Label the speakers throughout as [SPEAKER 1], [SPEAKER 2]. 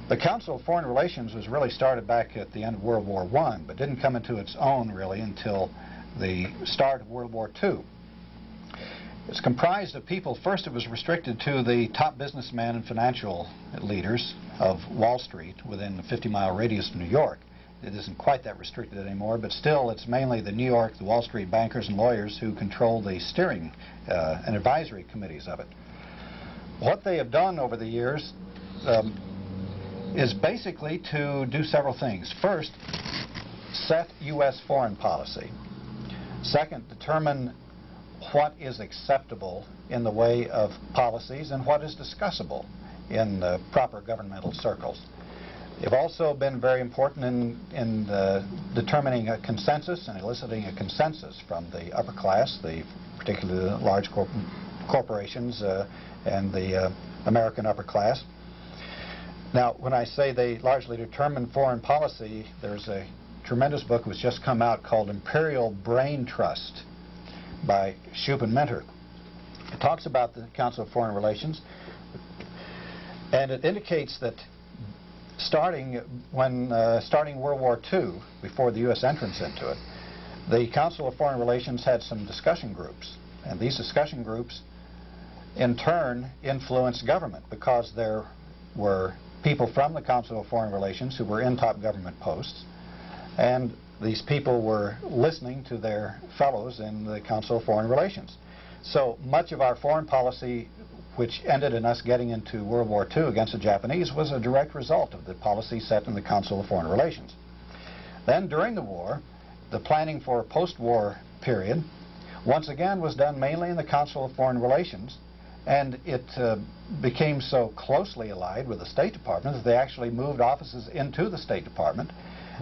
[SPEAKER 1] The Council of Foreign Relations was really started back at the end of World War I, but didn't come into its own really until the start of World War II. It's comprised of people. First, it was restricted to the top businessmen and financial leaders of Wall Street within a 50-mile radius of New York. It isn't quite that restricted anymore, but still it's mainly the New York, the Wall Street bankers and lawyers who control the steering and advisory committees of it. What they have done over the years is basically to do several things. First, set U.S. foreign policy. Second, determine what is acceptable in the way of policies and what is discussable in proper governmental circles. They've also been very important in determining a consensus and eliciting a consensus from the upper class, particularly the large corporations and the American upper class. Now, when I say they largely determine foreign policy, there's a tremendous book that was just come out called Imperial Brain Trust by Shoup and Minter. It talks about the Council of Foreign Relations, and it indicates that starting World War II, before the U.S. entrance into it, the Council of Foreign Relations had some discussion groups, and these discussion groups in turn influenced government because there were people from the Council of Foreign Relations who were in top government posts, and these people were listening to their fellows in the Council of Foreign Relations. So much of our foreign policy, which ended in us getting into World War II against the Japanese, was a direct result of the policy set in the Council of Foreign Relations. Then during the war, the planning for a post-war period once again was done mainly in the Council of Foreign Relations, and it became so closely allied with the State Department that they actually moved offices into the State Department,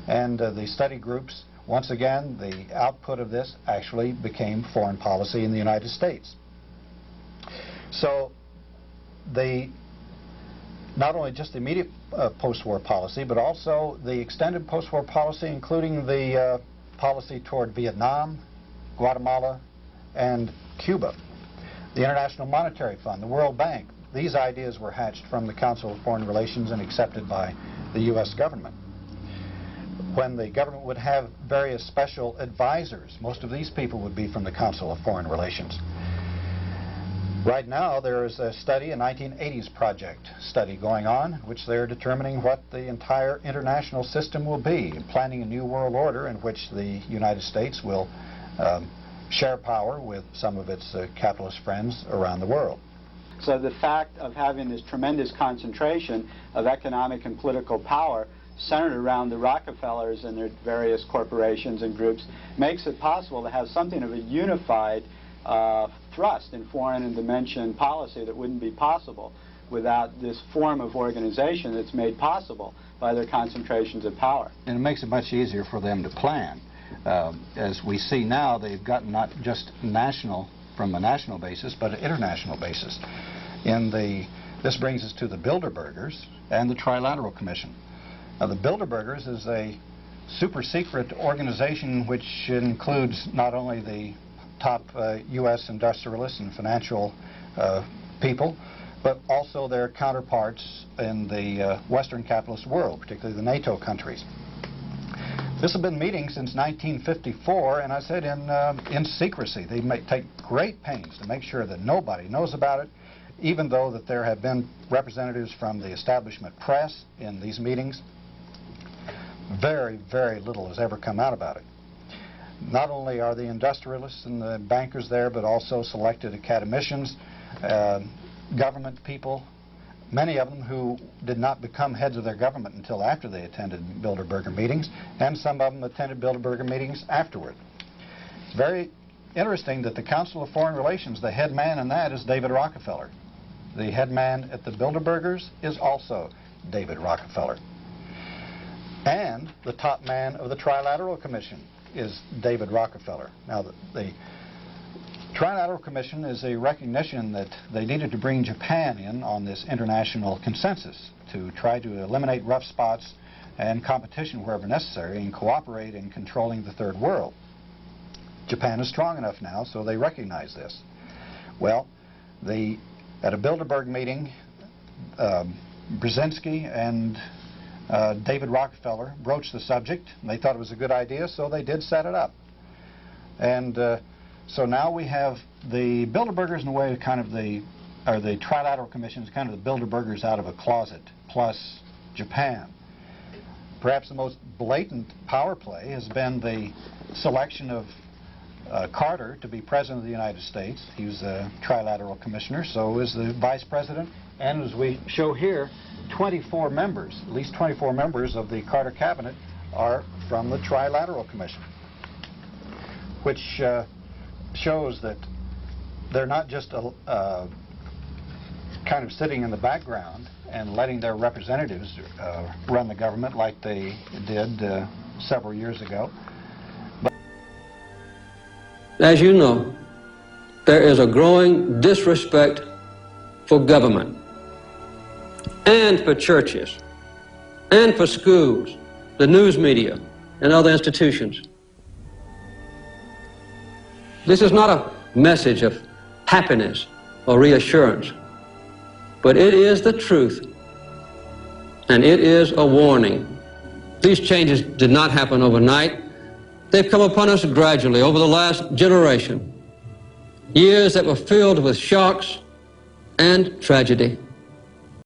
[SPEAKER 1] and the study groups, once again, the output of this actually became foreign policy in the United States. So not only just the immediate post-war policy, but also the extended post-war policy, including the policy toward Vietnam, Guatemala, and Cuba. The International Monetary Fund, the World Bank, these ideas were hatched from the Council of Foreign Relations and accepted by the U.S. government. When the government would have various special advisors, most of these people would be from the Council of Foreign Relations. Right now, there is a study, a 1980s project study going on, which they're determining what the entire international system will be, planning a new world order in which the United States will share power with some of its capitalist friends around the world.
[SPEAKER 2] So the fact of having this tremendous concentration of economic and political power centered around the Rockefellers and their various corporations and groups makes it possible to have something of a unified thrust in foreign and dimension policy that wouldn't be possible without this form of organization that's made possible by their concentrations of power.
[SPEAKER 1] And it makes it much easier for them to plan. As we see now, they've gotten not just national, from a national basis, but an international basis. This brings us to the Bilderbergers and the Trilateral Commission. Now, the Bilderbergers is a super secret organization which includes not only the top U.S. industrialists and financial people, but also their counterparts in the Western capitalist world, particularly the NATO countries. This has been meeting since 1954, and I said in secrecy. They take great pains to make sure that nobody knows about it, even though that there have been representatives from the establishment press in these meetings. Very, very little has ever come out about it. Not only are the industrialists and the bankers there, but also selected academicians, government people, many of them who did not become heads of their government until after they attended Bilderberger meetings, and some of them attended Bilderberger meetings afterward. It's very interesting that the Council of Foreign Relations, the head man in that is David Rockefeller. The head man at the Bilderbergers is also David Rockefeller. And the top man of the Trilateral Commission is David Rockefeller. Now, the Trilateral Commission is a recognition that they needed to bring Japan in on this international consensus to try to eliminate rough spots and competition wherever necessary and cooperate in controlling the third world. Japan is strong enough now, so they recognize this. Well, at a Bilderberg meeting, Brzezinski and David Rockefeller broached the subject. They thought it was a good idea, so they did set it up. And so now we have the Bilderbergers in a way kind of the Trilateral Commission is kind of the Bilderbergers out of a closet, plus Japan. Perhaps the most blatant power play has been the selection of Carter to be President of the United States. He was a Trilateral Commissioner, so is the Vice President. And as we show here, 24 members, at least 24 members of the Carter Cabinet are from the Trilateral Commission, which shows that they're not just kind of sitting in the background and letting their representatives run the government like they did several years ago. But
[SPEAKER 3] as you know, there is a growing disrespect for government and for churches and for schools, the news media, and other institutions. This is not a message of happiness or reassurance, but it is the truth, and it is a warning. These changes did not happen overnight. They've come upon us gradually over the last generation. Years that were filled with shocks and tragedy.